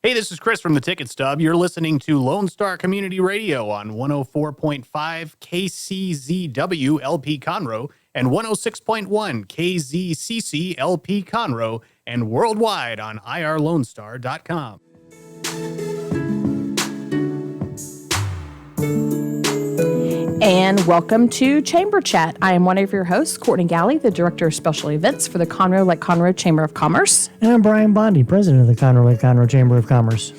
Hey, this is Chris from the Ticket Stub. You're listening to Lone Star Community Radio on 104.5 KCZW LP Conroe and 106.1 KZCC LP Conroe and worldwide on irlonestar.com. And welcome to Chamber Chat. I am one of your hosts, Courtney Galley, the Director of Special Events for the Conroe Chamber of Commerce. And I'm Brian Bondi, President of the Conroe Chamber of Commerce.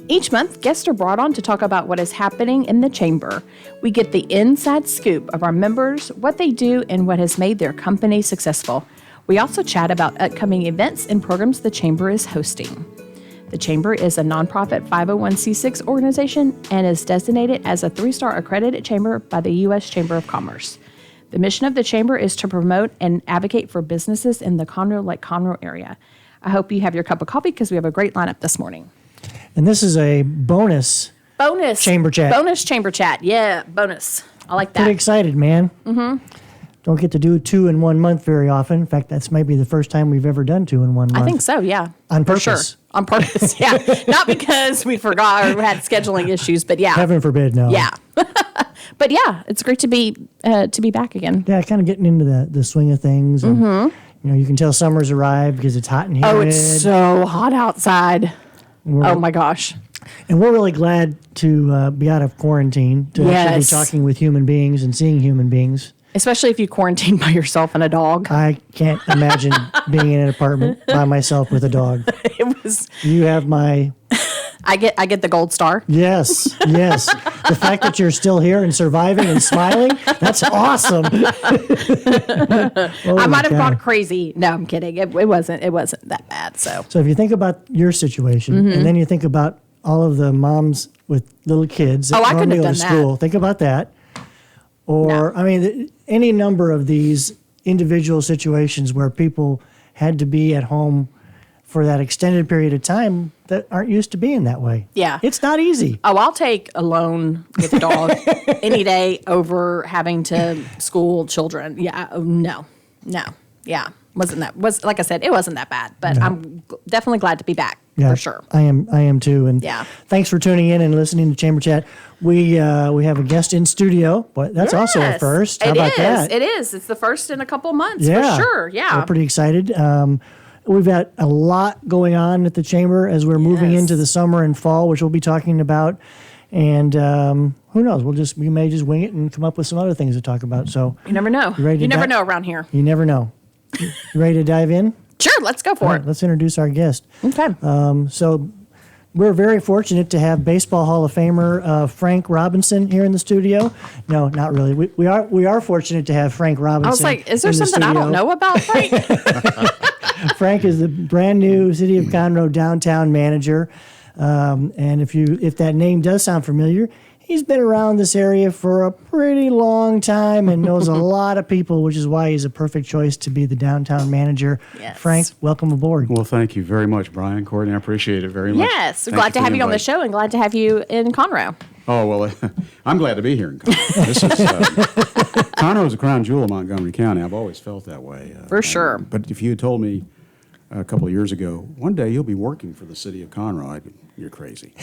Each month, guests are brought on to talk about what is happening in the Chamber. We get the inside scoop of our members, what they do, and what has made their company successful. We also chat about upcoming events and programs the Chamber is hosting. The Chamber is a nonprofit 501c6 organization and is designated as a 3-star accredited chamber by the U.S. Chamber of Commerce. The mission of the Chamber is to promote and advocate for businesses in the Conroe area. I hope you have your cup of coffee because we have a great lineup this morning. And this is a bonus Chamber Chat. Bonus Chamber Chat. Yeah, bonus. I like that. Pretty excited, man. Mm-hmm. Don't get to do 2 in 1 month very often. In fact, that's maybe the first time we've ever done 2 in 1 month. I think so, yeah. On purpose. For sure. On purpose, yeah. Not because we forgot or had scheduling issues, but yeah. Heaven forbid, no. Yeah. But yeah, it's great to be back again. Yeah, kind of getting into the swing of things. And, you know, you can tell summer's arrived because it's hot and humid. Oh, it's so hot outside. Oh my gosh. And we're really glad to be out of quarantine, to actually be talking with human beings and seeing human beings. Especially if you quarantine by yourself and a dog. I can't imagine being in an apartment by myself with a dog. It was. You have my. I get the gold star. Yes. The fact that you're still here and surviving and smiling, that's awesome. I might have gone crazy. No, I'm kidding. It wasn't that bad. So if you think about your situation, and then you think about all of the moms with little kids that normally go to school, think about that. Or, I mean, any number of these individual situations where people had to be at home for that extended period of time that aren't used to being that way. Yeah. It's not easy. Oh, I'll take alone with a dog any day over having to school children. Yeah. No. Yeah. Like I said, it wasn't that bad, but I'm definitely glad to be back. Yeah, for sure. I am too. And yeah. Thanks for tuning in and listening to Chamber Chat. We have a guest in studio, but that's also a first. How about that? It is. It's the first in a couple of months, for sure. Yeah. We're pretty excited. We've got a lot going on at the Chamber as we're moving into the summer and fall, which we'll be talking about. And who knows? We may just wing it and come up with some other things to talk about. So you never know. You never know around here. You never know. You ready to dive in? Sure, let's go for it. Let's introduce our guest. Okay. So we're very fortunate to have Baseball Hall of Famer Frank Robinson here in the studio. No, not really. We are fortunate to have Frank Robinson. I was like, is there something I don't know about Frank? Frank is the brand new City of Conroe downtown manager. And if that name does sound familiar, he's been around this area for a pretty long time and knows a lot of people, which is why he's a perfect choice to be the downtown manager. Yes. Frank, welcome aboard. Well, thank you very much, Brian. Courtney, I appreciate it very much. Yes, glad to have you on the show and glad to have you in Conroe. Oh, well, I'm glad to be here in Conroe. Conroe is a crown jewel of Montgomery County. I've always felt that way. For sure. But if you had told me a couple of years ago, one day you'll be working for the city of Conroe, you're crazy.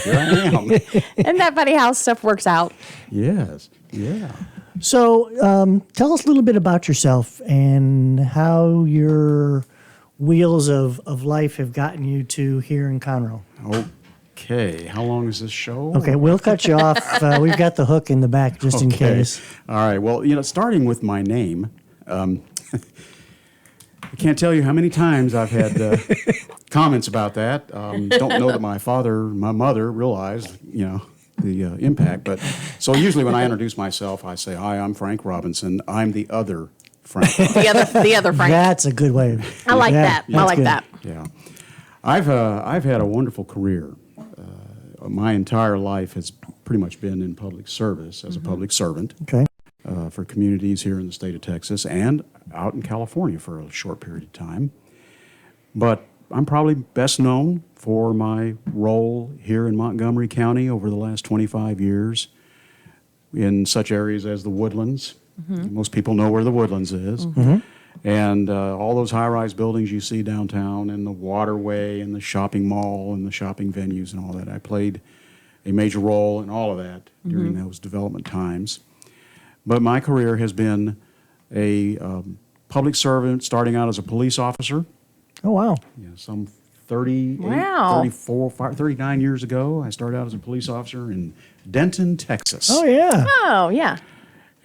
Here I am. Isn't that funny how stuff works out? Yes, yeah. So tell us a little bit about yourself and how your wheels of life have gotten you to here in Conroe. Okay, how long is this show? Okay, we'll cut you off. We've got the hook in the back just in case. All right, well, starting with my name, I can't tell you how many times I've had comments about that. Don't know that my mother realized, the impact. But so usually when I introduce myself, I say, "Hi, I'm Frank Robinson. I'm the other Frank." the other Frank. That's a good way. I like that. I like that. Yeah, I've had a wonderful career. My entire life has pretty much been in public service as a public servant. Okay. For communities here in the state of Texas and out in California for a short period of time. But I'm probably best known for my role here in Montgomery County over the last 25 years in such areas as the Woodlands. Mm-hmm. Most people know where the Woodlands is. Mm-hmm. And all those high-rise buildings you see downtown, and the waterway, and the shopping mall, and the shopping venues, and all that. I played a major role in all of that during those development times. But my career has been a public servant, starting out as a police officer. Oh, wow. Yeah, some 38, Wow. 34, 39 years ago, I started out as a police officer in Denton, Texas. Oh, yeah. Oh, yeah.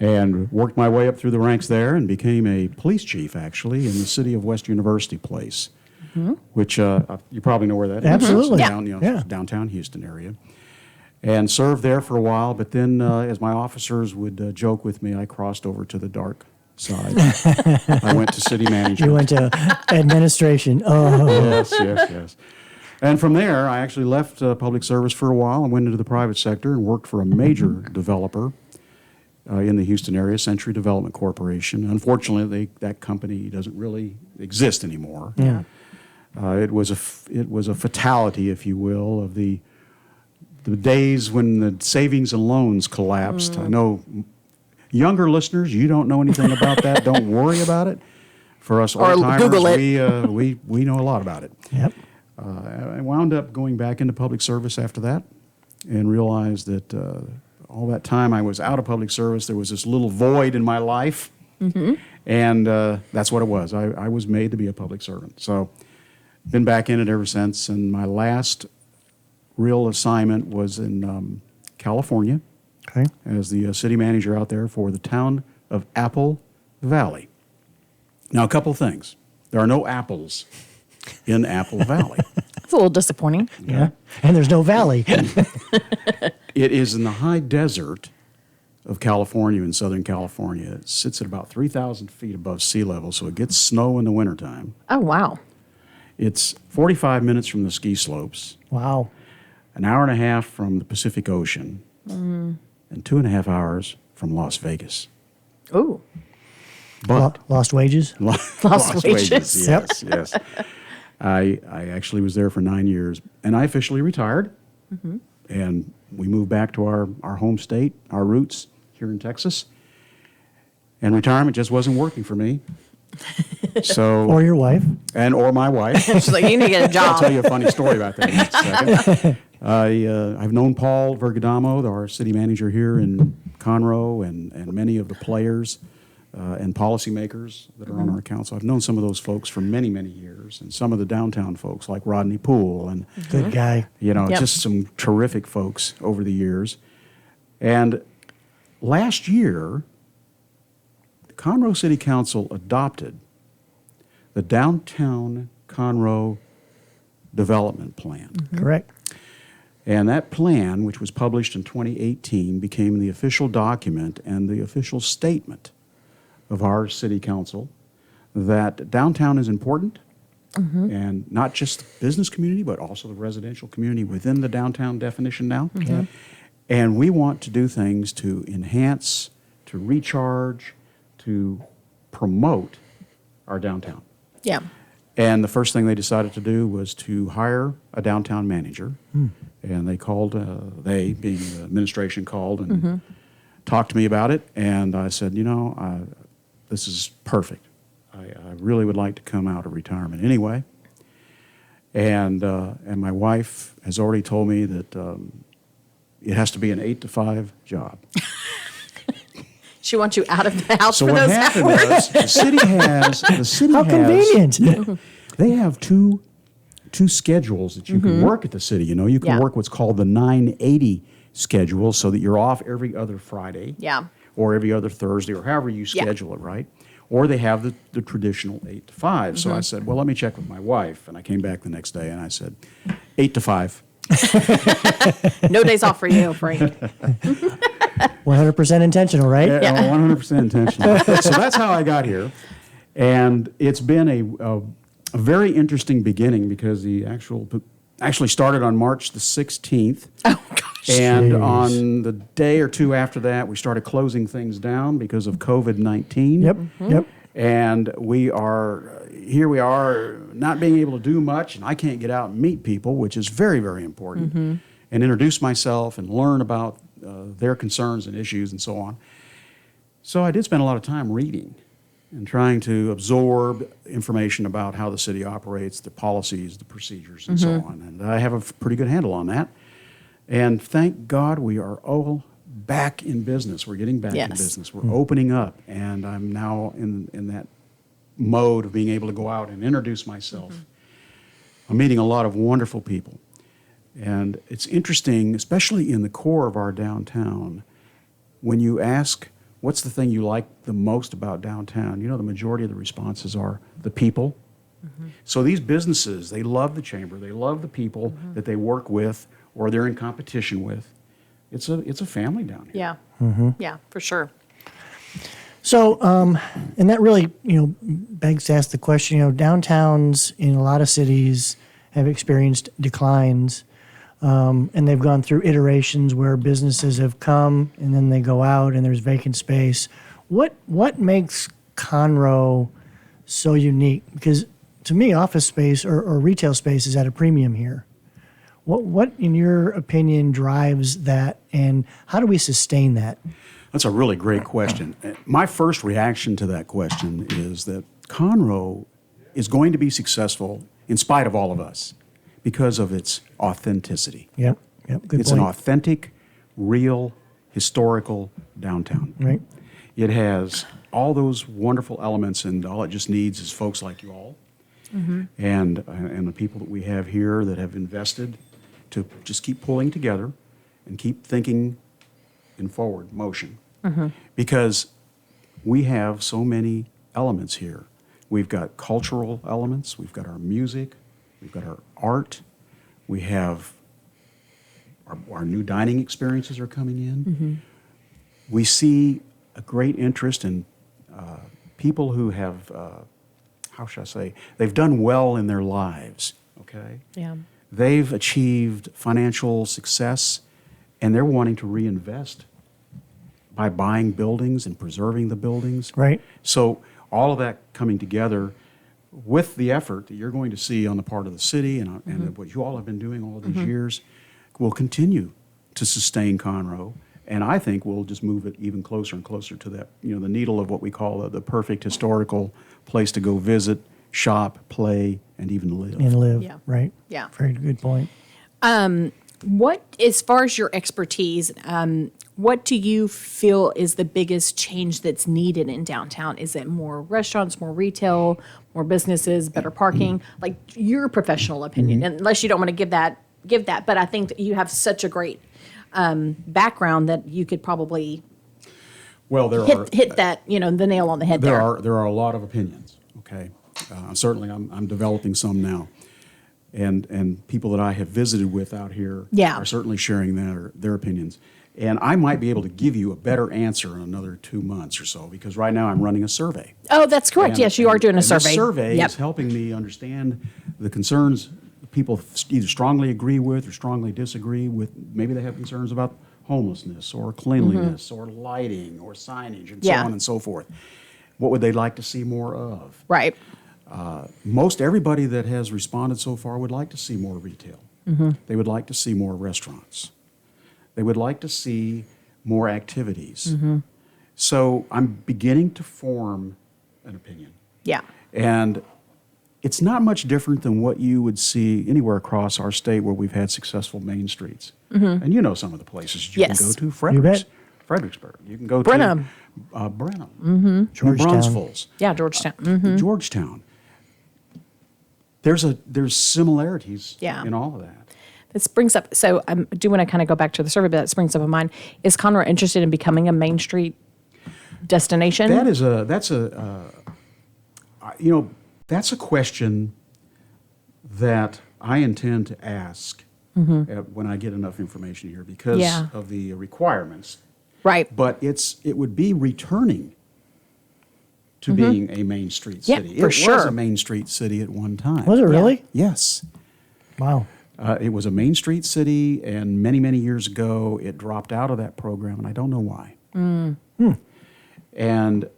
And worked my way up through the ranks there and became a police chief, actually, in the city of West University Place, which you probably know where that is. Absolutely. It's down, Yeah. downtown Houston area. And served there for a while, but then as my officers would joke with me, I crossed over to the dark side. I went to city management. You went to administration. Oh, Yes. And from there, I actually left public service for a while and went into the private sector and worked for a major developer in the Houston area, Century Development Corporation. Unfortunately, that company doesn't really exist anymore. yeah. It was a fatality, if you will, of the days when the savings and loans collapsed. I know younger listeners, you don't know anything about that. Don't worry about it. For us Or old-timers, Google it. we know a lot about it. Yep. I wound up going back into public service after that and realized that all that time I was out of public service, there was this little void in my life. And that's what it was. I was made to be a public servant. So been back in it ever since. And my last real assignment was in California Okay. as the city manager out there for the town of Apple Valley. Now, a couple things. There are no apples in Apple Valley. It's a little disappointing. Yeah. And there's no valley. It is in the high desert of California, in Southern California. It sits at about 3,000 feet above sea level, so it gets snow in the wintertime. Oh, wow. It's 45 minutes from the ski slopes, Wow. an hour and a half from the Pacific Ocean, and 2.5 hours from Las Vegas. Ooh. But Lost wages. Lost wages. Yes. I actually was there for 9 years, and I officially retired. And we moved back to our home state, our roots here in Texas. And retirement just wasn't working for me. So Or your wife. or my wife. She's like, you need to get a I'll tell job. you a funny story about that in a second. I've known Paul Vergadamo, our city manager here in Conroe, and many of the players and policymakers that are on our council. I've known some of those folks for many, many years, and some of the downtown folks like Rodney Poole, and Good guy. Yep. just some terrific folks over the years. And last year, the Conroe City Council adopted the Downtown Conroe Development Plan. Correct. And that plan, which was published in 2018, became the official document and the official statement of our city council that downtown is important, and not just the business community, but also the residential community within the downtown definition now. And we want to do things to enhance, to recharge, to promote our downtown. Yeah. And the first thing they decided to do was to hire a downtown manager. And they called, they, being the administration, called and talked to me about it. And I said, this is perfect. I really would like to come out of retirement anyway. And my wife has already told me that it has to be an 8 to 5 job. She wants you out of the house So for what those happened hours. was the city How convenient. They have two schedules that you can work at the city. You can Yeah. work what's called the 980 schedule, so that you're off every other Friday. Yeah. Or every other Thursday, or however you schedule it, right? Or they have the traditional 8 to 5. So I said, well, let me check with my wife. And I came back the next day and I said, 8 to 5. No days off for you, Frank. 100% intentional, right? Yeah, 100% intentional. So that's how I got here. And it's been a very interesting beginning, because the actually started on March the 16th. Oh, gosh. And Jeez. on the day or two after that, we started closing things down because of COVID-19. Yep. Yep. And we are not being able to do much, and I can't get out and meet people, which is very, very important, and introduce myself and learn about their concerns and issues and so on. So I did spend a lot of time reading and trying to absorb information about how the city operates, the policies, the procedures, and so on. And I have a pretty good handle on that. And thank God we are all back in business. We're getting back in business. We're opening up, and I'm now in that mode of being able to go out and introduce myself. I'm meeting a lot of wonderful people. And it's interesting, especially in the core of our downtown, when you ask, what's the thing you like the most about downtown? The majority of the responses are the people. So these businesses, they love the chamber. They love the people that they work with or they're in competition with. It's a family down here. Yeah. Yeah, for sure. So, and that really, begs to ask the question, downtowns in a lot of cities have experienced declines, and they've gone through iterations where businesses have come and then they go out and there's vacant space. What makes Conroe so unique? Because to me, office space or retail space is at a premium here. What, in your opinion, drives that, and how do we sustain that? That's a really great question. My first reaction to that question is that Conroe is going to be successful in spite of all of us because of its authenticity. Yep, good It's point. an authentic, real, historical downtown. Right. It has all those wonderful elements, and all it just needs is folks like you all and the people that we have here that have invested to just keep pulling together and keep thinking in forward motion. Because we have so many elements here. We've got cultural elements, we've got our music, we've got our art, we have our new dining experiences are coming in. We see a great interest in people who have, how shall I say, they've done well in their lives, okay? Yeah. They've achieved financial success, and they're wanting to reinvest by buying buildings and preserving the buildings. Right. So all of that coming together with the effort that you're going to see on the part of the city and what you all have been doing all these years will continue to sustain Conroe. And I think we'll just move it even closer and closer to that, the needle of what we call the perfect historical place to go visit, shop, play, and even live. And live, Yeah. right? Yeah. Very good point. What, as far as your expertise, what do you feel is the biggest change that's needed in downtown? Is it more restaurants, more retail, more businesses, better parking? Like your professional opinion, unless you don't want to give that. But I think that you have such a great background that you could probably Well, hit that, the nail on the head there. there are a lot of opinions. Okay, certainly I'm developing some now, and people that I have visited with out here are certainly sharing their opinions. And I might be able to give you a better answer in another 2 months or so, because right now I'm running a survey. Oh, that's correct. Yes, you are doing a survey. This survey Yep. is helping me understand the concerns people either strongly agree with or strongly disagree with. Maybe they have concerns about homelessness or cleanliness or lighting or signage and so on and so forth. What would they like to see more of? Right. Most everybody that has responded so far would like to see more retail. They would like to see more restaurants. They would like to see more activities. So I'm beginning to form an opinion. Yeah. And it's not much different than what you would see anywhere across our state where we've had successful main streets. And you know some of the places you Yes. can go to. You bet. Fredericksburg. You can go Brenham. to Brenham. Georgetown. Brunsfulls. Yeah, Georgetown. Georgetown. There's similarities Yeah. in all of that. This brings up, so I do want to kind of go back to the survey, but that springs up in mind. Is Conroe interested in becoming a Main Street destination? That's a question that I intend to ask when I get enough information here because of the requirements. Right. But it would be returning to being a Main Street city. Yeah, for It was sure. a Main Street city at one time. Was it really? Yes. Wow. It was a Main Street city, and many, many years ago, it dropped out of that program, and I don't know why. And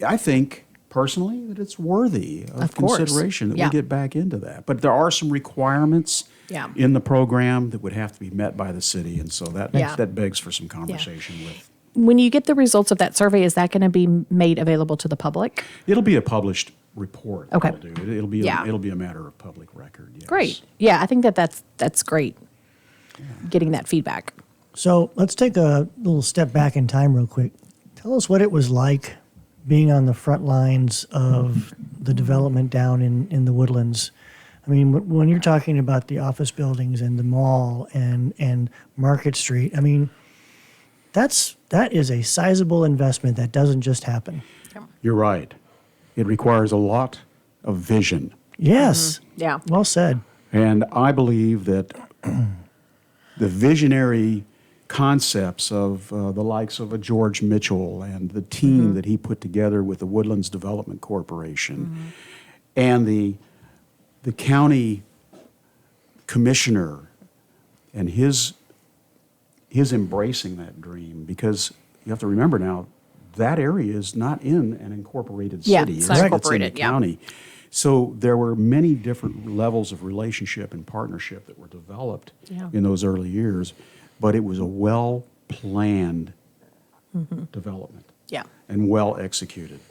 I think, personally, that it's worthy of course. consideration that Yeah. we get back into that. But there are some requirements Yeah. in the program that would have to be met by the city, and so that Yeah. that begs for some conversation when you get the results of that survey, is that going to be made available to the public? It'll be a published report. Okay. It'll do. It'll be Yeah. it'll be a matter of public record. Yes. Great. Yeah, I think that's great. Getting that feedback. So let's take a little step back in time real quick. Tell us what it was like being on the front lines of the development down in the Woodlands. I mean, when you're talking about the office buildings and the mall and Market Street, I mean, that is a sizable investment that doesn't just happen. You're right. It requires a lot of vision. Yes. Yeah. Well said. And I believe that the visionary concepts of the likes of a George Mitchell and the team that he put together with the Woodlands Development Corporation and the county commissioner and his embracing that dream, because you have to remember now, that area is not in an incorporated Yeah, city. it's not incorporated, in the yeah. county. So there were many different levels of relationship and partnership that were developed Yeah. in those early years, but it was a well-planned development Yeah. and well executed,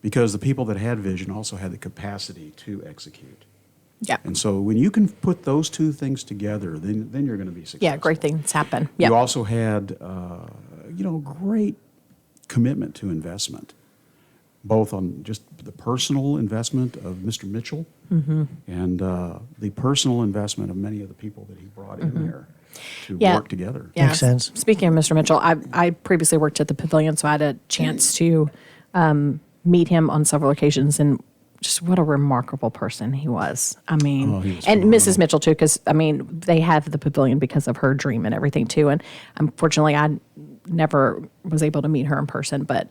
because the people that had vision also had the capacity to execute. Yeah. And so when you can put those two things together, then you're going to be successful. Yeah, great things happen. You Yeah. also had, great commitment to investment, both on just the personal investment of Mr. Mitchell and the personal investment of many of the people that he brought in there to Yeah. work together. Yeah. Makes sense. Speaking of Mr. Mitchell, I previously worked at the Pavilion, so I had a chance to meet him on several occasions, and just what a remarkable person he was. I mean, he was and phenomenal. Mrs. Mitchell too, because I mean, they have the Pavilion because of her dream and everything too. And unfortunately, I never was able to meet her in person, but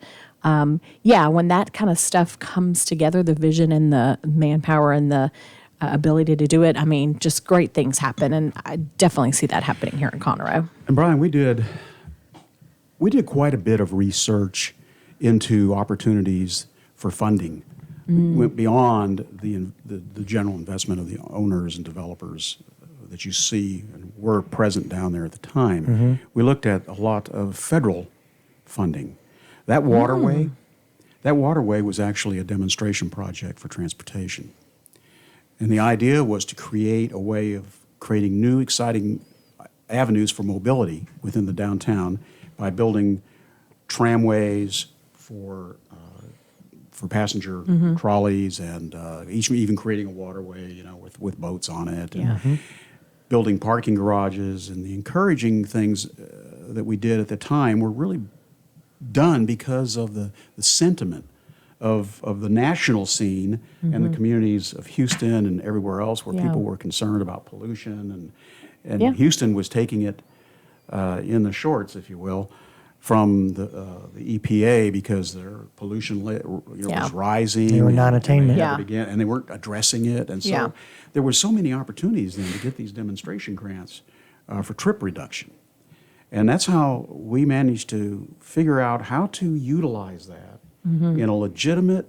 yeah, when that kind of stuff comes together, the vision and the manpower and the ability to do it, I mean, just great things happen, and I definitely see that happening here in Conroe. And Brian, we did quite a bit of research into opportunities for funding. We went beyond the general investment of the owners and developers that you see and were present down there at the time. We looked at a lot of federal funding. That waterway was actually a demonstration project for transportation. And the idea was to create a way of creating new, exciting avenues for mobility within the downtown by building tramways for passenger trolleys and even creating a waterway, with boats on it. And building parking garages, and the encouraging things that we did at the time were really done because of the sentiment of the national scene and the communities of Houston and everywhere else where Yeah. people were concerned about pollution, and Yeah. Houston was taking it in the shorts, if you will, from the EPA because their pollution Yeah. was rising. They were and non-attainment. they had Yeah. to begin, and they weren't addressing it. And so Yeah. there were so many opportunities then to get these demonstration grants for trip reduction. And that's how we managed to figure out how to utilize that in a legitimate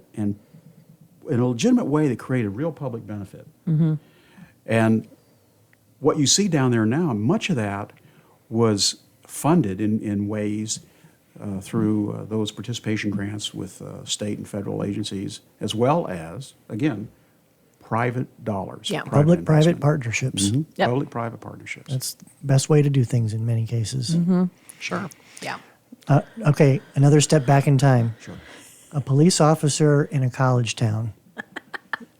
way that created real public benefit. And what you see down there now, much of that was funded in ways through those participation grants with state and federal agencies, as well as, again, private dollars. Yeah. Public-private investment. partnerships. Yep. Public-private partnerships. That's the best way to do things in many cases. Sure. Yeah. Okay, another step back in time. Sure. A police officer in a college town.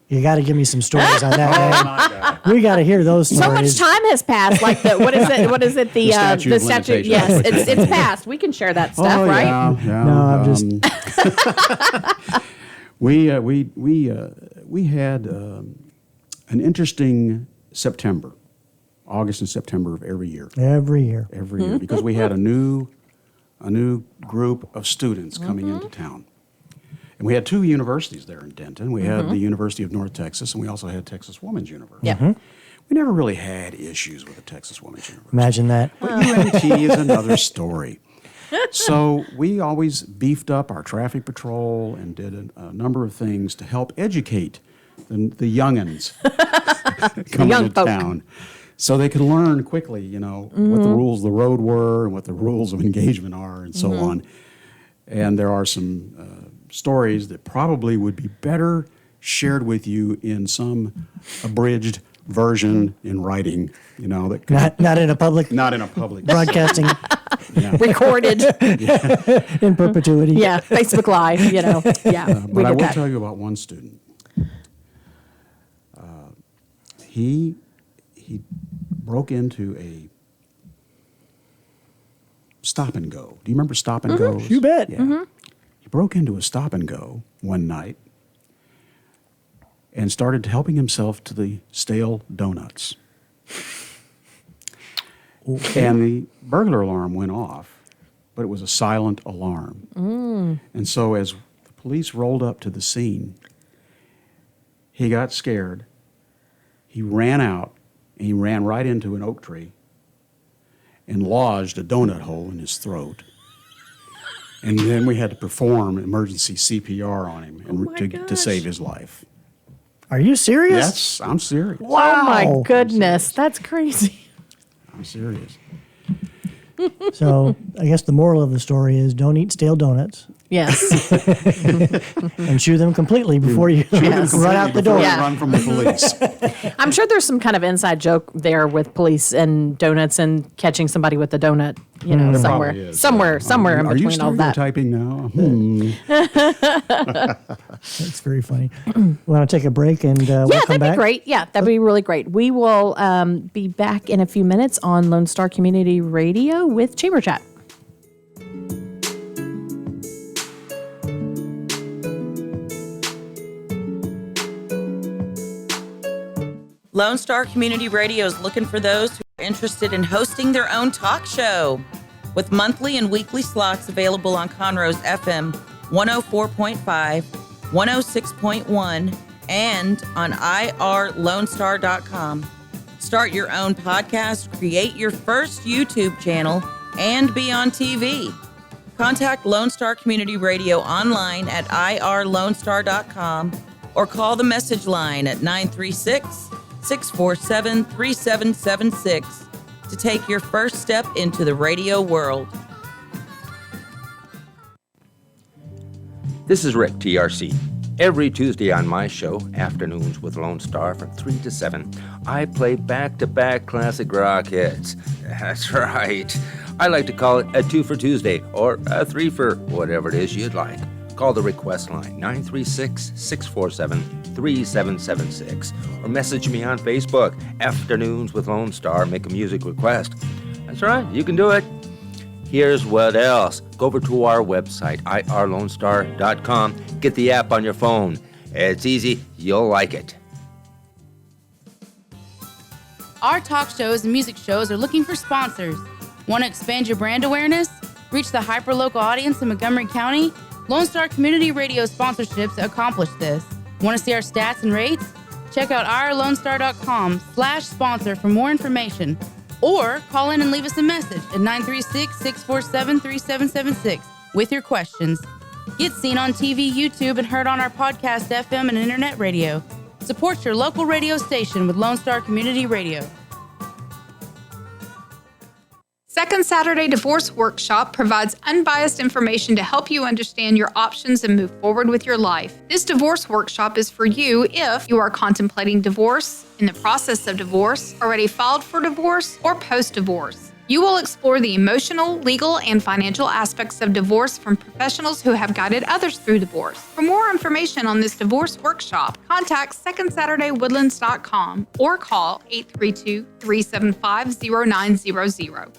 You got to give me some stories on that, man. We got to hear those stories. So much time has passed. Like what is it? What is it? The statute of statute. limitations. Yes, it's passed. We can share that stuff, right? Yeah. No, I'm just- We had an interesting September, August and September of every year. Every year. Every year, because we had a new group of students coming into town. And we had two universities there in Denton. We had the University of North Texas, and we also had Texas Women's University. Yeah. We never really had issues with the Texas Women's University. Imagine that. But UNT is another story. So we always beefed up our traffic patrol and did a number of things to help educate the youngins coming young to folk. town. So they could learn quickly, what the rules of the road were and what the rules of engagement are and so on. And there are some stories that probably would be better shared with you in some abridged version in writing, that could, Not in a public broadcasting Recorded. in perpetuity. Yeah, Facebook Live, Yeah. But I will tell you about one student. He broke into a stop and go. Do you remember stop and goes? You bet. Yeah. He broke into a stop and go one night and started helping himself to the stale donuts. And the burglar alarm went off, but it was a silent alarm. And so as the police rolled up to the scene, he got scared. He ran out, and he ran right into an oak tree and lodged a donut hole in his throat. And then we had to perform emergency CPR on him to save his life. Are you serious? Yes, I'm serious. Wow. Oh, my goodness. That's crazy. I'm serious. So I guess the moral of the story is don't eat stale donuts Yes. and chew them completely before you run out the door. Before you run from the police. I'm sure there's some kind of inside joke there with police and donuts and catching somebody with a donut, There somewhere in Are you between all that. stereotyping now? That's very funny. Want to take a break and we'll come that'd back? be great. Yeah, that'd be really great. We will be back in a few minutes on Lone Star Community Radio with Chamber Chat. Lone Star Community Radio is looking for those who are interested in hosting their own talk show. With monthly and weekly slots available on Conroe's FM 104.5, 106.1, and on irlonestar.com. Start your own podcast, create your first YouTube channel, and be on TV. Contact Lone Star Community Radio online at irlonestar.com or call the message line at 936-647-3776 to take your first step into the radio world. This is Rick, TRC. Every Tuesday on my show, Afternoons with Lone Star from 3 to 7, I play back-to-back classic rock hits. That's right. I like to call it a 2 for Tuesday or a 3 for whatever it is you'd like. Call the request line, 936-647-3776, or message me on Facebook, Afternoons with Lone Star, make a music request. That's right, you can do it. Here's what else. Go over to our website, irlonestar.com. Get the app on your phone. It's easy. You'll like it. Our talk shows and music shows are looking for sponsors. Want to expand your brand awareness? Reach the hyperlocal audience in Montgomery County? Lone Star Community Radio sponsorships accomplish this. Want to see our stats and rates? Check out irlonestar.com/sponsor for more information. Or call in and leave us a message at 936-647-3776 with your questions. Get seen on TV, YouTube, and heard on our podcast, FM, and internet radio. Support your local radio station with Lone Star Community Radio. Second Saturday Divorce Workshop provides unbiased information to help you understand your options and move forward with your life. This divorce workshop is for you if you are contemplating divorce, in the process of divorce, already filed for divorce, or post-divorce. You will explore the emotional, legal, and financial aspects of divorce from professionals who have guided others through divorce. For more information on this divorce workshop, contact secondsaturdaywoodlands.com or call 832-375-0900.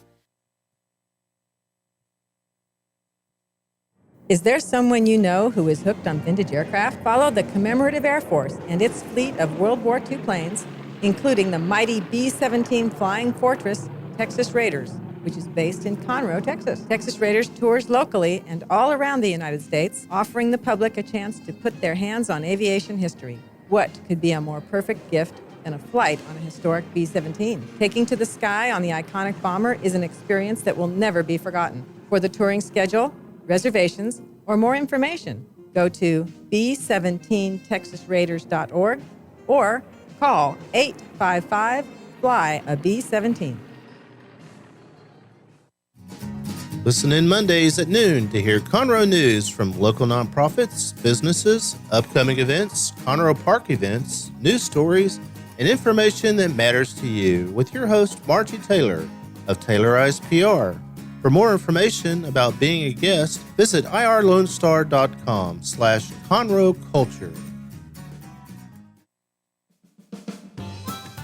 Is there someone you know who is hooked on vintage aircraft? Follow the Commemorative Air Force and its fleet of World War II planes, including the mighty B-17 Flying Fortress Texas Raiders, which is based in Conroe, Texas. Texas Raiders tours locally and all around the United States, offering the public a chance to put their hands on aviation history. What could be a more perfect gift than a flight on a historic B-17? Taking to the sky on the iconic bomber is an experience that will never be forgotten. For the touring schedule, reservations, or more information, go to b17texasraiders.org or call Fly a B-17. Listen in Mondays at noon to hear Conroe news from local nonprofits, businesses, upcoming events, Conroe Park events, news stories, and information that matters to you with your host, Margie Taylor of Taylorized PR. For more information about being a guest, visit irlonestar.com/Conroe Culture.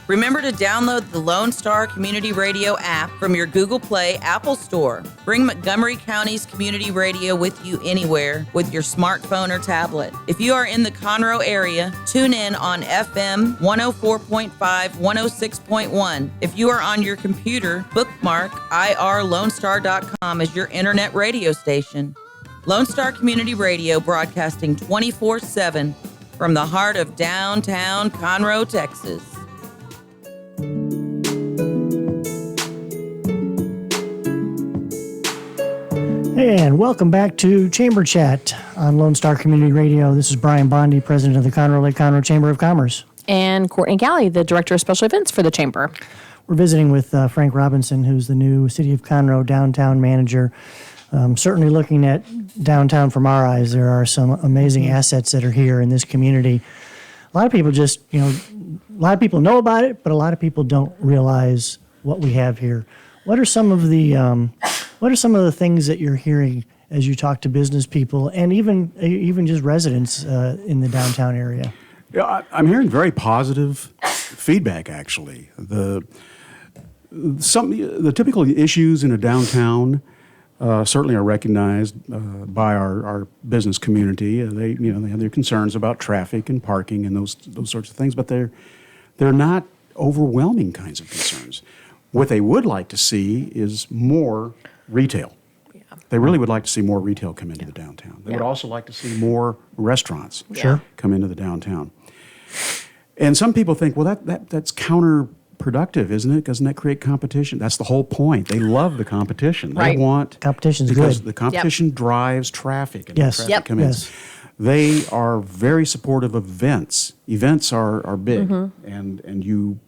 Remember to download the Lone Star Community Radio app from your Google Play Apple Store. Bring Montgomery County's community radio with you anywhere with your smartphone or tablet. If you are in the Conroe area, tune in on FM 104.5, 106.1. If you are on your computer, bookmark irlonestar.com as your internet radio station. Lone Star Community Radio, broadcasting 24/7 from the heart of downtown Conroe, Texas. And welcome back to Chamber Chat on Lone Star Community Radio. This is Brian Bondi, president of the Conroe Lake Conroe Chamber of Commerce. And Courtney Galley, the director of special events for the Chamber. We're visiting with Frank Robinson, who's the new City of Conroe downtown manager. Certainly looking at downtown from our eyes, there are some amazing assets that are here in this community. A lot of people just, a lot of people know about it, but a lot of people don't realize what we have here. What are some of the things that you're hearing as you talk to business people and even just residents in the downtown area? Yeah, I'm hearing very positive feedback. Actually, the typical issues in a downtown certainly are recognized by our business community. They have their concerns about traffic and parking and those sorts of things, but they're not overwhelming kinds of concerns. What they would like to see is more retail. Yeah. They really would like to see more retail come into the downtown. They would also like to see more restaurants come into the downtown. And some people think, well, that's counterproductive, isn't it? Doesn't that create competition? That's the whole point. They love the competition. Right. They want competition's because good. the competition drives traffic and traffic comes in. Yes. They are very supportive of events. Events are big, and you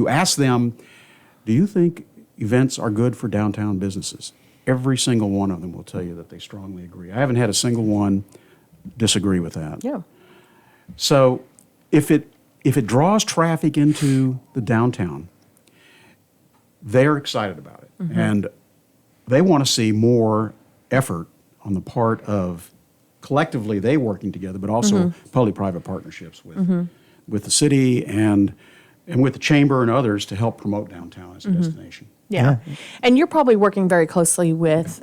ask them, do you think events are good for downtown businesses? Every single one of them will tell you that they strongly agree. I haven't had a single one disagree with that. Yeah. So if it draws traffic into the downtown, they're excited about it. And they want to see more effort on the part of collectively they working together, but also public-private partnerships with the city and with the chamber and others to help promote downtown as a destination. Yeah. And you're probably working very closely with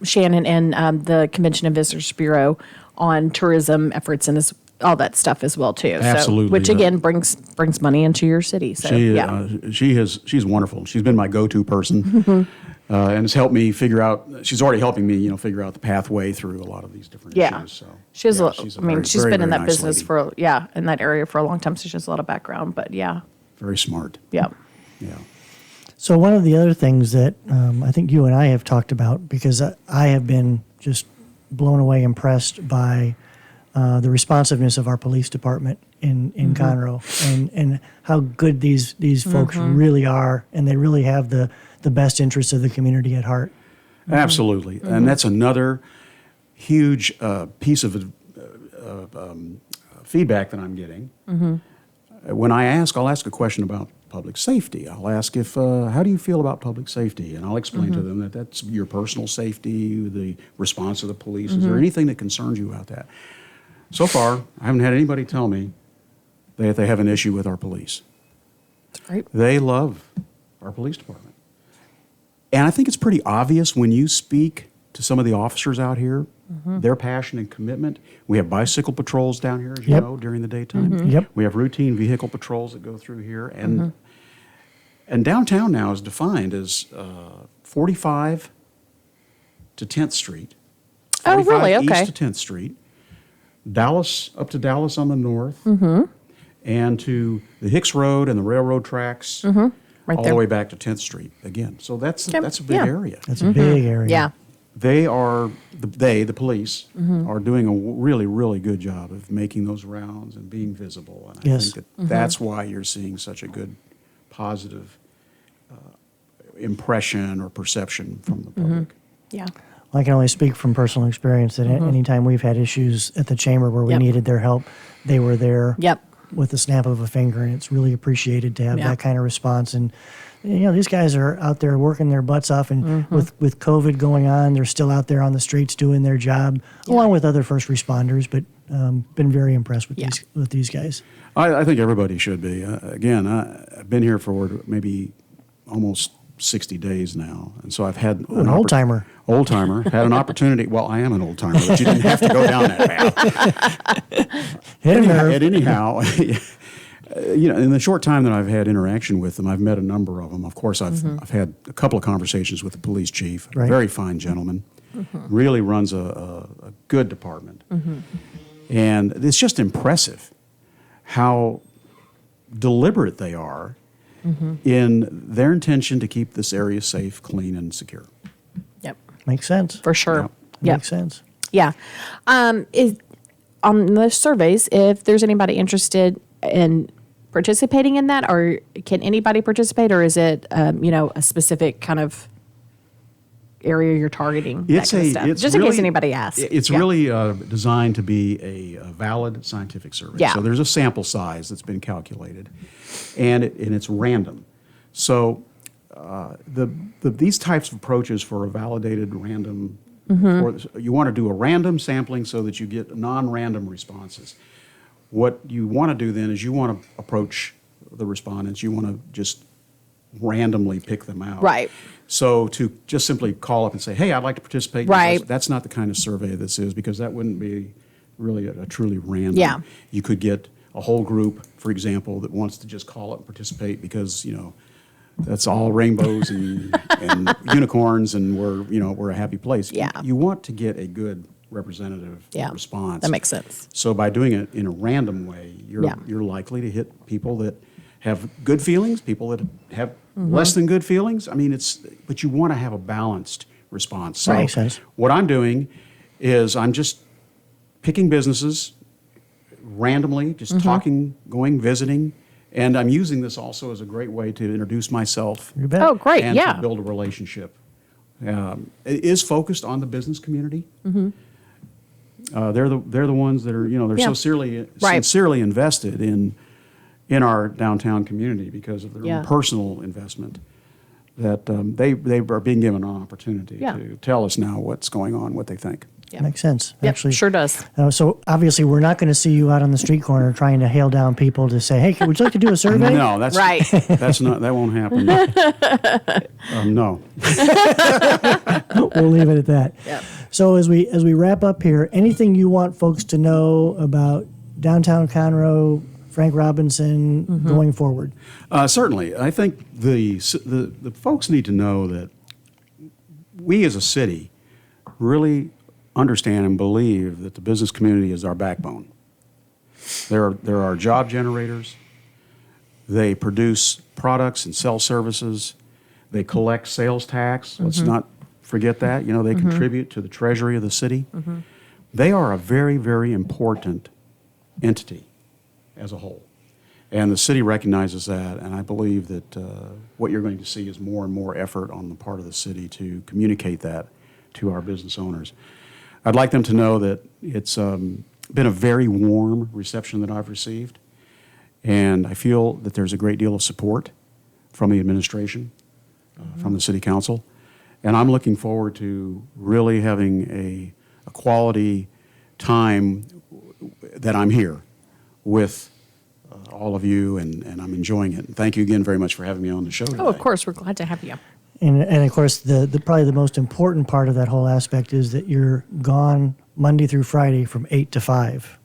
Shannon and the Convention and Visitors Bureau on tourism efforts and all that stuff as well too. Absolutely. So, which again brings money into your city. So she's wonderful. She's been my go-to person. And has helped me figure out. She's already helping me, figure out the pathway through a lot of these different issues. So she's very, been in that nice business lady. in that area for a long time. So she has a lot of background. But very smart. Yeah. So one of the other things that I think you and I have talked about, because I have been just blown away, impressed by the responsiveness of our police department in Conroe and how good these folks really are, and they really have the best interests of the community at heart. Absolutely. And that's another huge piece of feedback that I'm getting. When I'll ask a question about public safety. I'll ask how do you feel about public safety? And I'll explain to them that that's your personal safety, the response of the police. Is there anything that concerns you about that? So far, I haven't had anybody tell me that they have an issue with our police. That's great. They love our police department. And I think it's pretty obvious when you speak to some of the officers out here, their passion and commitment. We have bicycle patrols down here, as you know, during the daytime. We have routine vehicle patrols that go through here. And downtown now is defined as 45 to 10th Street. Oh, really? Okay. East to 10th Street. Dallas, up to Dallas on the north. And to the Hicks Road and the railroad tracks. Right all there. the way back to 10th Street again. So that's a big area. That's a big area. Yeah. The police, are doing a really, really good job of making those rounds and being visible. And I think that's why you're seeing such a good positive impression or perception from the public. Yeah. I can only speak from personal experience that anytime we've had issues at the chamber where we needed their help, they were there with the snap of a finger, and it's really appreciated to have that kind of response. And these guys are out there working their butts off, and with COVID going on, they're still out there on the streets doing their job, along with other first responders. But been very impressed with these guys. I think everybody should be. Again, I've been here for maybe almost 60 days now, and so I've had an old-timer. Old-timer. Had an opportunity. Well, I am an old-timer, but you didn't have to go down that path. Anyhow, in the short time that I've had interaction with them, I've met a number of them. Of course, I've had a couple of conversations with the police chief, a very fine gentleman, really runs a good department. And it's just impressive how deliberate they are in their intention to keep this area safe, clean, and secure. Yep. Makes sense. For sure. Makes sense. Yeah. On the surveys, if there's anybody interested in participating in that, or can anybody participate, or is it, a specific kind of area you're targeting? It's just in case anybody asks. It's really designed to be a valid scientific survey. Yeah. So there's a sample size that's been calculated, and it's random. So these types of approaches for a validated random, you want to do a random sampling so that you get non-random responses. What you want to do then is you want to approach the respondents. You want to just randomly pick them out. Right. So to just simply call up and say, hey, I'd like to participate. Right. That's not the kind of survey this is, because that wouldn't be really a truly random. Yeah. You could get a whole group, for example, that wants to just call up and participate because, that's all rainbows and unicorns, and we're a happy place. Yeah. You want to get a good representative response. That makes sense. So by doing it in a random way, you're likely to hit people that have good feelings, people that have less than good feelings. I mean, but you want to have a balanced response. So Makes sense. what I'm doing is I'm just picking businesses randomly, just talking, going, visiting, and I'm using this also as a great way to introduce myself. You bet. Oh, great. And Yeah. to build a relationship. It is focused on the business community. They're the ones that are they're sincerely invested in our downtown community because of their own personal investment. That they are being given an opportunity to tell us now what's going on, what they think. Makes sense. Yep, Actually, sure does. So obviously, we're not going to see you out on the street corner trying to hail down people to say, "Hey, would you like to do a survey?" No, that's Right. that won't happen. No. We'll leave it at that. Yep. So as we wrap up here, anything you want folks to know about downtown Conroe, Frank Robinson, going forward? Certainly, I think the folks need to know that we as a city really understand and believe that the business community is our backbone. They're our job generators. They produce products and sell services. They collect sales tax. Let's not forget that. They contribute to the treasury of the city. They are a very, very important entity as a whole. And the city recognizes that, and I believe that what you're going to see is more and more effort on the part of the city to communicate that to our business owners. I'd like them to know that it's been a very warm reception that I've received, and I feel that there's a great deal of support from the administration, from the city council, and I'm looking forward to really having a quality time that I'm here with all of you, and I'm enjoying it. Thank you again very much for having me on the show today. Oh, of course. We're glad to have you. And of course, the probably the most important part of that whole aspect is that you're gone Monday through Friday from 8 to 5.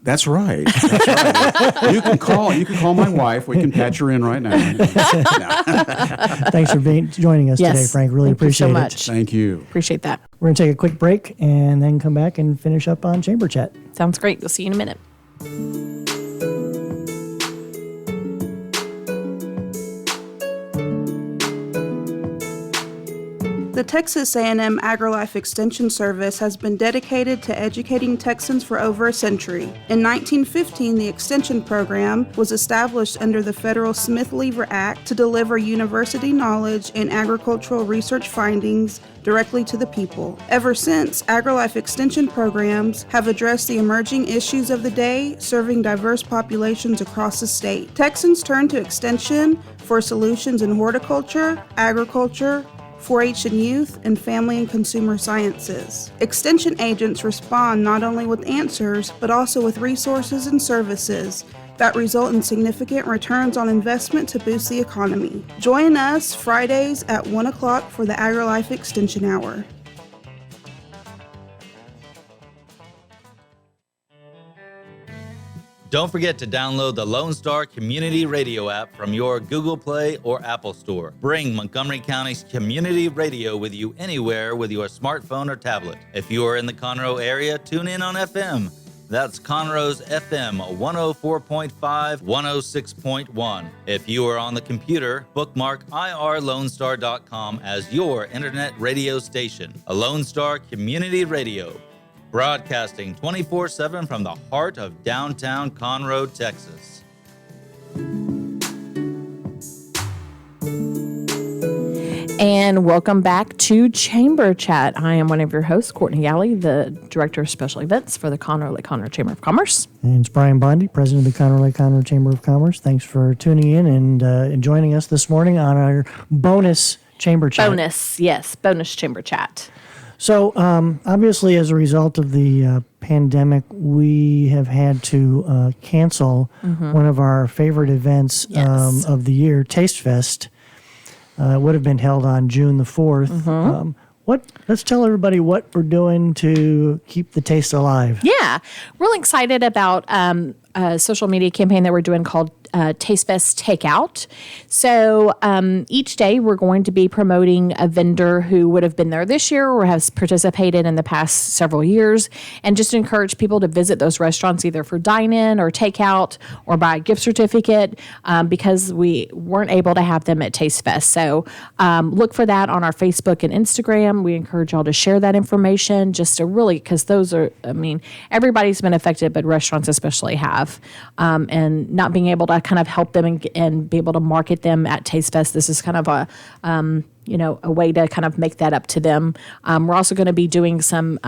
That's right. That's right. You can call my wife. We can patch her in right now. Thanks for joining us today, Frank. Really appreciate you so it. much. Thank you. Appreciate that. We're going to take a quick break and then come back and finish up on Chamber Chat. Sounds great. We'll see you in a minute. The Texas A&M AgriLife Extension Service has been dedicated to educating Texans for over a century. In 1915, the Extension Program was established under the federal Smith-Lever Act to deliver university knowledge and agricultural research findings directly to the people. Ever since, AgriLife Extension programs have addressed the emerging issues of the day, serving diverse populations across the state. Texans turn to Extension for solutions in horticulture, agriculture, 4-H and youth, and family and consumer sciences. Extension agents respond not only with answers, but also with resources and services that result in significant returns on investment to boost the economy. Join us Fridays at 1 o'clock for the AgriLife Extension Hour. Don't forget to download the Lone Star Community Radio app from your Google Play or Apple Store. Bring Montgomery County's community radio with you anywhere with your smartphone or tablet. If you are in the Conroe area, tune in on FM. That's Conroe's FM 104.5, 106.1. If you are on the computer, bookmark irlonestar.com as your internet radio station. A Lone Star Community Radio, broadcasting 24/7 from the heart of downtown Conroe, Texas. And welcome back to Chamber Chat. I am one of your hosts, Courtney Galley, the Director of Special Events for the Conroe Lake Conroe Chamber of Commerce. And it's Brian Bondi, President of the Conroe Lake Conroe Chamber of Commerce. Thanks for tuning in and joining us this morning on our bonus Chamber Chat. Bonus Chamber Chat. So, obviously, as a result of the pandemic, we have had to cancel one of our favorite events of the year, Taste Fest. Would have been held on June the 4th. Let's tell everybody what we're doing to keep the taste alive. Yeah, really excited about a social media campaign that we're doing called Taste Fest Takeout. So each day we're going to be promoting a vendor who would have been there this year or has participated in the past several years, and just encourage people to visit those restaurants either for dine-in or takeout or buy a gift certificate because we weren't able to have them at Taste Fest. So look for that on our Facebook and Instagram. We encourage y'all to share that information just to really, because those are, everybody's been affected, but restaurants especially have. And not being able to kind of help them and be able to market them at Taste Fest. This is kind of a way to kind of make that up to them. We're also going to be doing some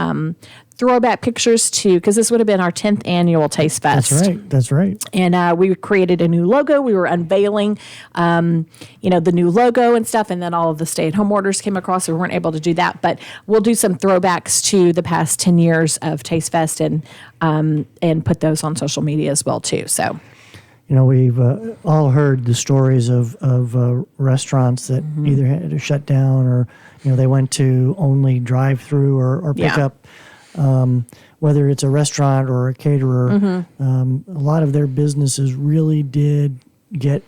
throwback pictures too, because this would have been our 10th annual Taste Fest. That's right. And we created a new logo. We were unveiling, the new logo and stuff, and then all of the stay-at-home orders came across, so we weren't able to do that. But we'll do some throwbacks to the past 10 years of Taste Fest and put those on social media as well too. So. We've all heard the stories of restaurants that either had to shut down or, they went to only drive-through or pick up, whether it's a restaurant or a caterer. A lot of their businesses really did get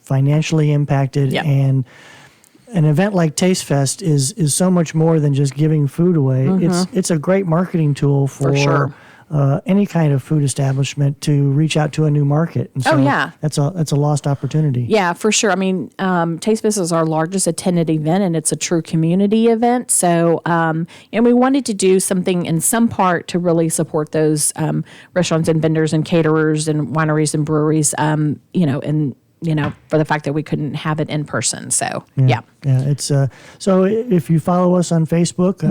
financially impacted. Yep. And an event like Taste Fest is so much more than just giving food away. It's a great marketing tool for sure. Any kind of food establishment to reach out to a new market. And so that's a lost opportunity. Yeah, for sure. Taste Fest is our largest attended event, and it's a true community event. So, and we wanted to do something in some part to really support those restaurants and vendors and caterers and wineries and breweries, for the fact that we couldn't have it in person. So, yeah. It's so if you follow us on Facebook,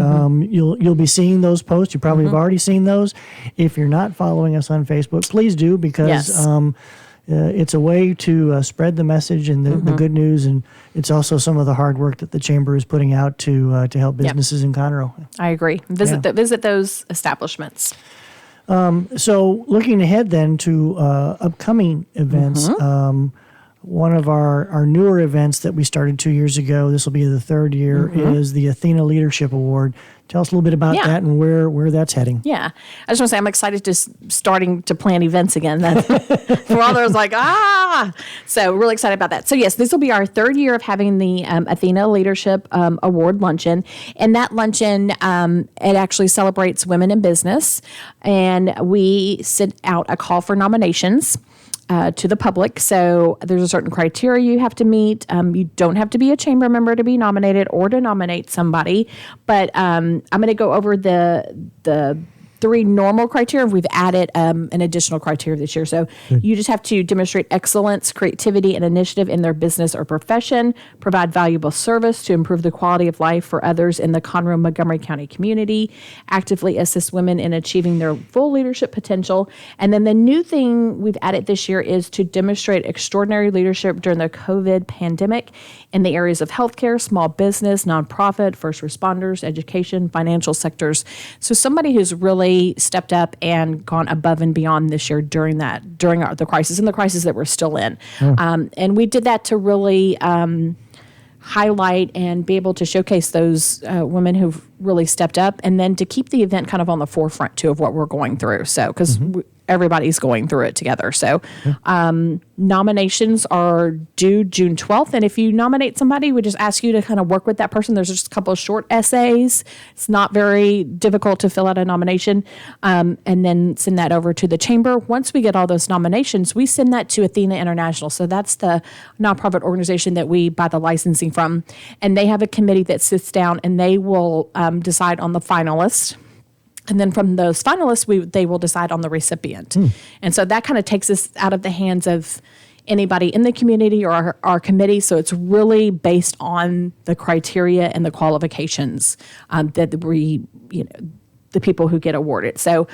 you'll be seeing those posts. You probably have already seen those. If you're not following us on Facebook, please do, because it's a way to spread the message and the good news, and it's also some of the hard work that the chamber is putting out to help businesses in Conroe. I agree. Visit those establishments. So looking ahead then to upcoming events. One of our newer events that we started 2 years ago, this will be the third year, is the Athena Leadership Award. Tell us a little bit about that and where that's heading. Yeah. I just want to say I'm excited to starting to plan events again. For all those So really excited about that. So yes, this will be our third year of having the Athena Leadership Award Luncheon. And that luncheon, it actually celebrates women in business. And we sent out a call for nominations. to the public. So there's a certain criteria you have to meet. You don't have to be a chamber member to be nominated or to nominate somebody. But I'm going to go over the 3 normal criteria. We've added an additional criteria this year. So you just have to demonstrate excellence, creativity, and initiative in their business or profession, provide valuable service to improve the quality of life for others in the Conroe Montgomery County community, actively assist women in achieving their full leadership potential. And then the new thing we've added this year is to demonstrate extraordinary leadership during the COVID pandemic in the areas of healthcare, small business, nonprofit, first responders, education, financial sectors. So somebody who's really stepped up and gone above and beyond this year during the crisis and the crisis that we're still in. And we did that to really highlight and be able to showcase those women who've really stepped up, and then to keep the event kind of on the forefront too of what we're going through. So, because everybody's going through it together. So nominations are due June 12th. And if you nominate somebody, we just ask you to kind of work with that person. There's just a couple of short essays. It's not very difficult to fill out a nomination, and then send that over to the chamber. Once we get all those nominations, we send that to Athena International. So that's the nonprofit organization that we buy the licensing from. And they have a committee that sits down and they will decide on the finalists. And then from those finalists, they will decide on the recipient. And so that kind of takes us out of the hands of anybody in the community or our committee. So it's really based on the criteria and the qualifications that the people who get awarded. So,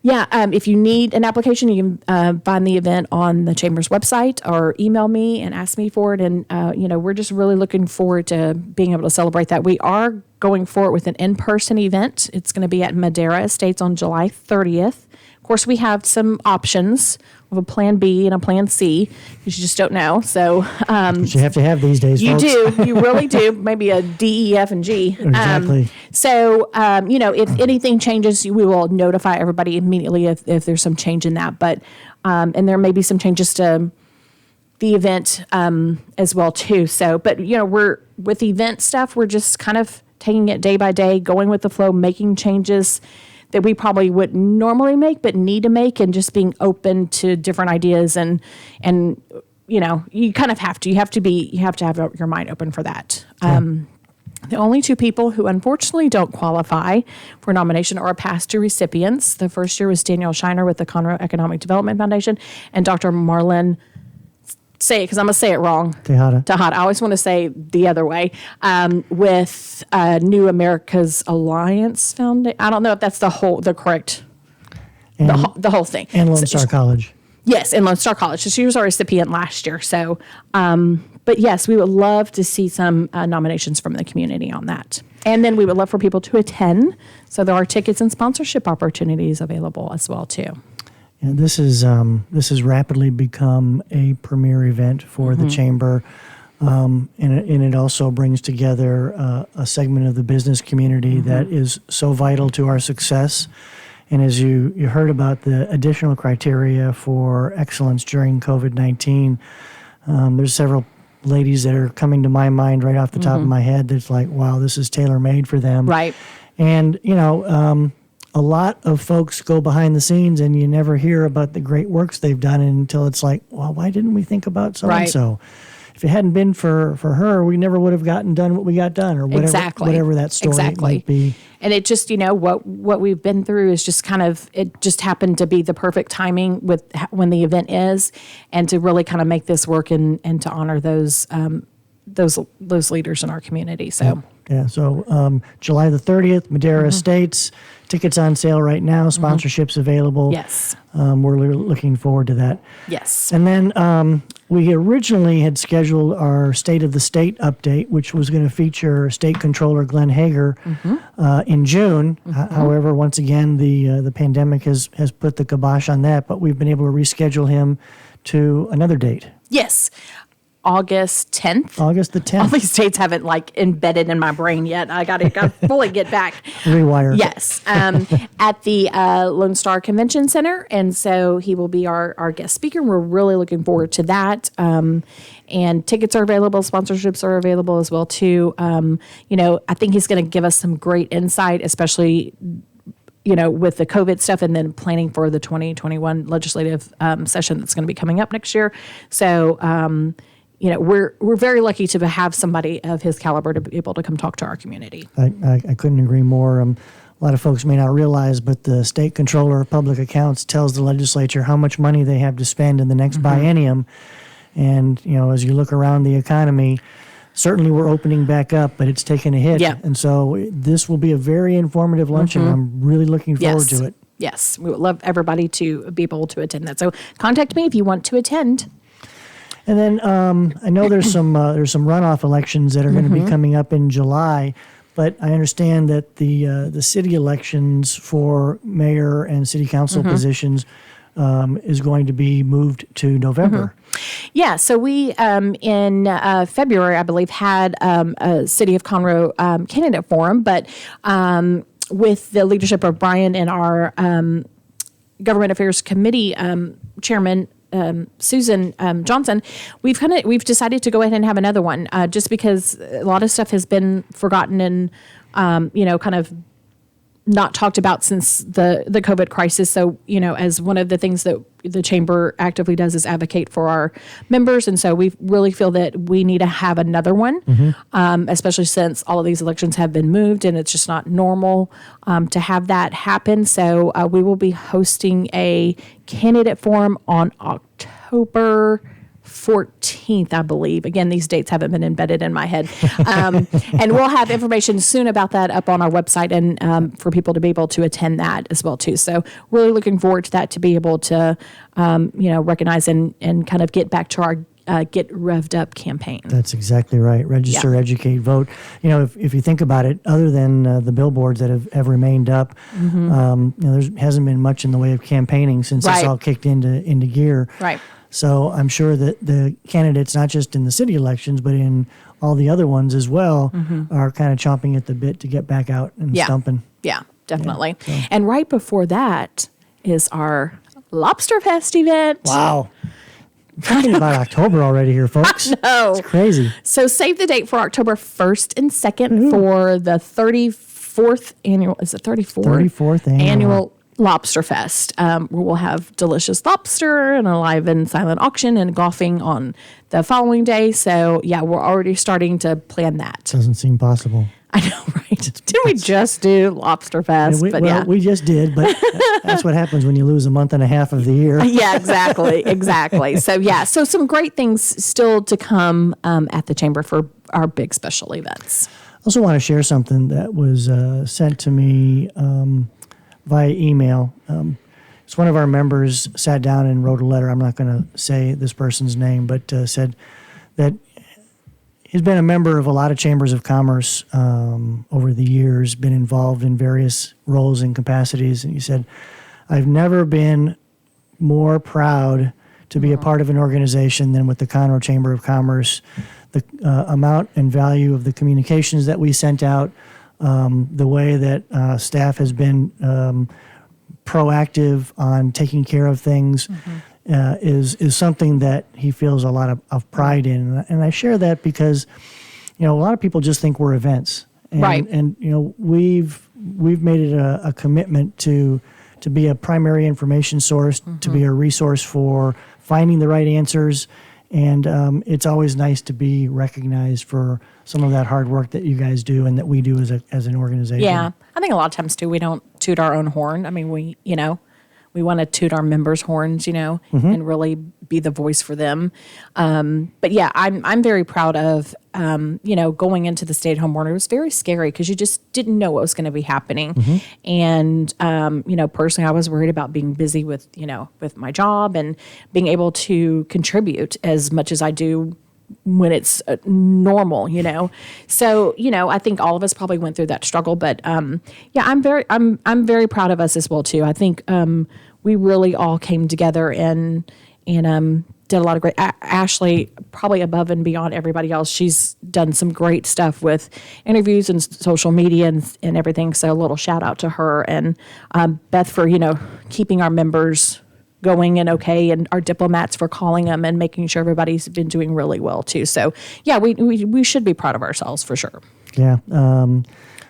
if you need an application, you can find the event on the Chamber's website or email me and ask me for it. And, we're just really looking forward to being able to celebrate that. We are going forward with an in-person event. It's going to be at Madera Estates on July 30th. Of course, we have some options of a plan B and a plan C, because you just don't know. So But you have to have these days, you folks. do. You really do. Maybe a D, E, F, and G. Exactly. If anything changes, we will notify everybody immediately if there's some change in that. But and there may be some changes to the event as well too. So, but we're with event stuff. We're just kind of taking it day by day, going with the flow, making changes that we probably wouldn't normally make, but need to make, and just being open to different ideas. And you kind of have to. You have to have your mind open for that. The only 2 people who unfortunately don't qualify for nomination are past 2 recipients. The first year was Danielle Shiner with the Conroe Economic Development Foundation, and Dr. Marlon, say it because I'm going to say it wrong. Tejada. I always want to say the other way. With New America's Alliance Foundation. I don't know if that's the correct, the whole thing. And Lone Star College. Yes, and Lone Star College. So she was our recipient last year. So, but yes, we would love to see some nominations from the community on that. And then we would love for people to attend. So there are tickets and sponsorship opportunities available as well too. And this has rapidly become a premier event for the chamber, and it also brings together a segment of the business community that is so vital to our success. And as you heard about the additional criteria for excellence during COVID-19, there's several ladies that are coming to my mind right off the top of my head that's like, wow, this is tailor-made for them. Right. And, a lot of folks go behind the scenes and you never hear about the great works they've done until it's like, well, why didn't we think about so-and-so? If it hadn't been for her, we never would have done what we got done, or whatever that story might be. And it just, what we've been through is just it just happened to be the perfect timing with when the event is, and to really kind of make this work and to honor those leaders in our community. So. Yeah, so July the 30th, Madera Estates. Tickets on sale right now. Sponsorships available. Yes. We're looking forward to that. Yes. And then we originally had scheduled our State of the State update, which was going to feature State Controller Glenn Hager in June. However, once again, the pandemic has put the kibosh on that, but we've been able to reschedule him to another date. Yes. August 10th. August the 10th. All these dates haven't embedded in my brain yet. I got to fully get back. Rewire. Yes. At the Lone Star Convention Center. And so he will be our guest speaker. We're really looking forward to that. And tickets are available. Sponsorships are available as well too. I think he's going to give us some great insight, especially with the COVID stuff and then planning for the 2021 legislative session that's going to be coming up next year. So, we're very lucky to have somebody of his caliber to be able to come talk to our community. I couldn't agree more. A lot of folks may not realize, but the state controller of public accounts tells the legislature how much money they have to spend in the next biennium. And, as you look around the economy, certainly we're opening back up, but it's taken a hit. Yeah. And so this will be a very informative luncheon. I'm really looking forward to it. Yes, we would love everybody to be able to attend that. So contact me if you want to attend. And then I know there's some runoff elections that are going to be coming up in July, but I understand that the city elections for mayor and city council positions is going to be moved to November. Yeah, so we in February, I believe, had a City of Conroe candidate forum, but with the leadership of Brian and our Government Affairs Committee chairman, Susan Johnson, we've decided to go ahead and have another one, just because a lot of stuff has been forgotten and kind of not talked about since the COVID crisis. So, as one of the things that the chamber actively does is advocate for our members. And so we really feel that we need to have another one, especially since all of these elections have been moved and it's just not normal to have that happen. So we will be hosting a candidate forum on October 14th, I believe. Again, these dates haven't been embedded in my head. And we'll have information soon about that up on our website and for people to be able to attend that as well, too. So really looking forward to that, to be able to, recognize and kind of get back to our Get Revved Up campaign. That's exactly right. Register, educate, vote. If you think about it, other than the billboards that have remained up, there hasn't been much in the way of campaigning since it's all kicked into gear. Right. So I'm sure that the candidates, not just in the city elections, but in all the other ones as well, are kind of chomping at the bit to get back out and stumping. Yeah, definitely. Yeah, so. And right before that is our Lobster Fest event. Wow. Talking about October already here, folks. I know. It's crazy. So save the date for October 1st and 2nd for the 34th annual, is it 34th? 34th annual Lobster Fest, where we'll have delicious lobster and a live and silent auction and golfing on the following day. So, yeah, we're already starting to plan that. Doesn't seem possible. I know, right? Didn't we just do Lobster Fest? We just did, but that's what happens when you lose a month and a half of the year. Yeah, exactly. So some great things still to come at the Chamber for our big special events. I also want to share something that was sent to me via email. It's one of our members sat down and wrote a letter. I'm not going to say this person's name, but said that he's been a member of a lot of chambers of commerce over the years, been involved in various roles and capacities. And he said, I've never been more proud to be a part of an organization than with the Conroe Chamber of Commerce. The amount and value of the communications that we sent out, the way that staff has been proactive on taking care of things is something that he feels a lot of pride in. And I share that because, a lot of people just think we're events. And, right. And, we've made it a commitment to be a primary information source, to be a resource for finding the right answers. And it's always nice to be recognized for some of that hard work that you guys do and that we do as an organization. Yeah, I think a lot of times too, we don't toot our own horn. I mean, we want to toot our members' horns, and really be the voice for them. But yeah, I'm very proud of, going into the stay-at-home order. It was very scary because you just didn't know what was going to be happening. And, personally, I was worried about being busy with my job and being able to contribute as much as I do when it's normal, So, I think all of us probably went through that struggle, but I'm very proud of us as well too. I think we really all came together and did a lot of great. Ashley, probably above and beyond everybody else, she's done some great stuff with interviews and social media and everything. So a little shout out to her, and Beth for keeping our members going and okay, and our diplomats for calling them and making sure everybody's been doing really well too. So yeah, we should be proud of ourselves for sure. Yeah.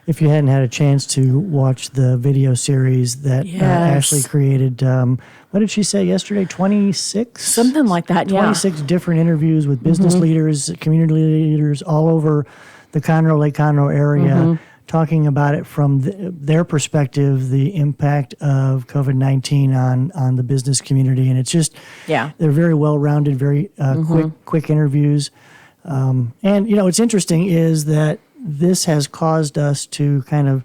if you hadn't had a chance to watch the video series that Ashley created. What did she say yesterday? 26? Something like that, 26 different interviews with business leaders, community leaders all over the Conroe, Lake Conroe area, talking about it from their perspective, the impact of COVID-19 on the business community. And it's just, they're very well-rounded, very quick interviews. And, what's interesting is that this has caused us to kind of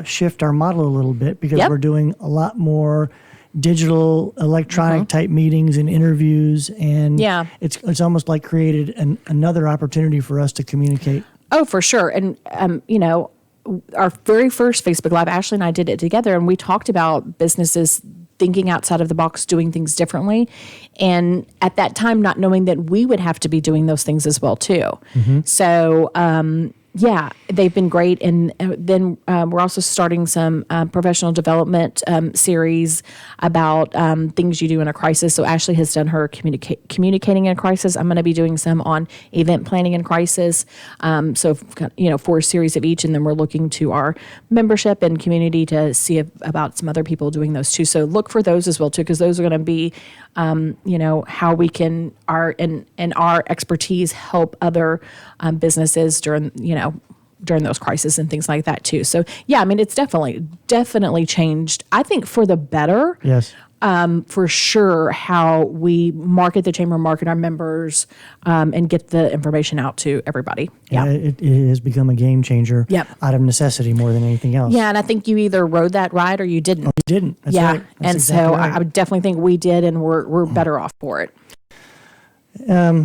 shift our model a little bit because we're doing a lot more digital, electronic type meetings and interviews. And it's almost like created another opportunity for us to communicate. Oh, for sure. And, our very first Facebook Live, Ashley and I did it together, and we talked about businesses thinking outside of the box, doing things differently. And at that time, not knowing that we would have to be doing those things as well, too. So, they've been great. And then we're also starting some professional development series about things you do in a crisis. So Ashley has done her communicating in a crisis. I'm going to be doing some on event planning in crisis. So, 4 series of each. And then we're looking to our membership and community to see about some other people doing those too. So look for those as well too, because those are going to be, how we can, our expertise help other businesses during those crises and things like that too. So it's definitely changed. I think for the better. Yes. For sure, how we market the chamber, market our members, and get the information out to everybody. Yeah, it has become a game changer. Out of necessity more than anything else. Yeah, and I think you either rode that ride or you didn't. Oh, you didn't. That's right. That's and exactly right. I would definitely think we did, and we're better off for it.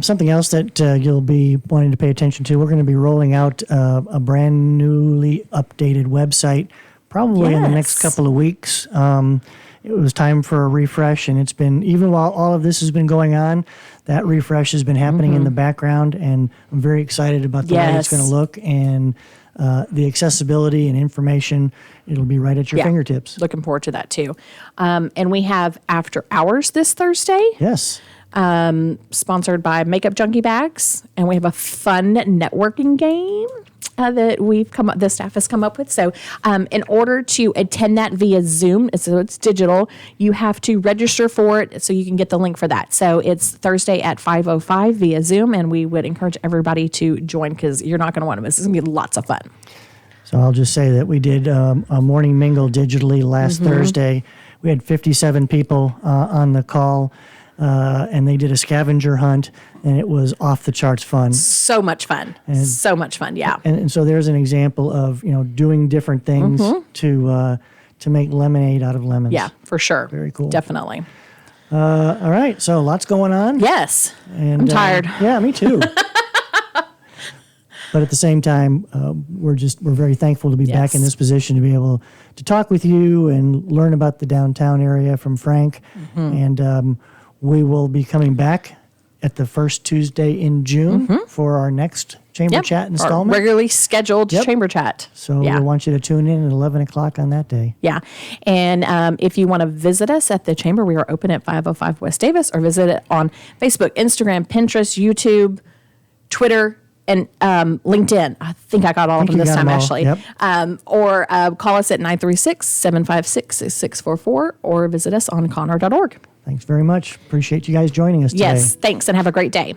Something else that you'll be wanting to pay attention to, we're going to be rolling out a brand newly updated website probably in the next couple of weeks. It was time for a refresh, and it's been, even while all of this has been going on, that refresh has been happening in the background, and I'm very excited about the way it's going to look and the accessibility and information. It'll be right at your fingertips. Looking forward to that too. And we have After Hours this Thursday. Yes. Sponsored by Makeup Junkie Bags, and we have a fun networking game that the staff has come up with. So, in order to attend that via Zoom, so it's digital, you have to register for it so you can get the link for that. So it's Thursday at 5:05 via Zoom, and we would encourage everybody to join because you're not going to want to miss. It's going to be lots of fun. So I'll just say that we did a morning mingle digitally last Thursday. We had 57 people on the call. And they did a scavenger hunt, and it was off the charts fun. So much fun. Yeah. And so there's an example of doing different things to make lemonade out of lemons. Yeah, for sure. Very cool. Definitely. All right, so lots going on. Yes. And, I'm tired. Yeah, me too. But at the same time, we're very thankful to be back in this position to be able to talk with you and learn about the downtown area from Frank. And we will be coming back at the first Tuesday in June for our next Chamber Chat installment. Our regularly scheduled Chamber Chat. So we want you to tune in at 11 o'clock on that day. Yeah. And if you want to visit us at the Chamber, we are open at 505 West Davis, or visit it on Facebook, Instagram, Pinterest, YouTube, Twitter, and LinkedIn. I think I got all of them this time, Ashley. Yep. Or call us at 936-756-6644, or visit us on conroe.org. Thanks very much. Appreciate you guys joining us today. Yes, thanks, and have a great day.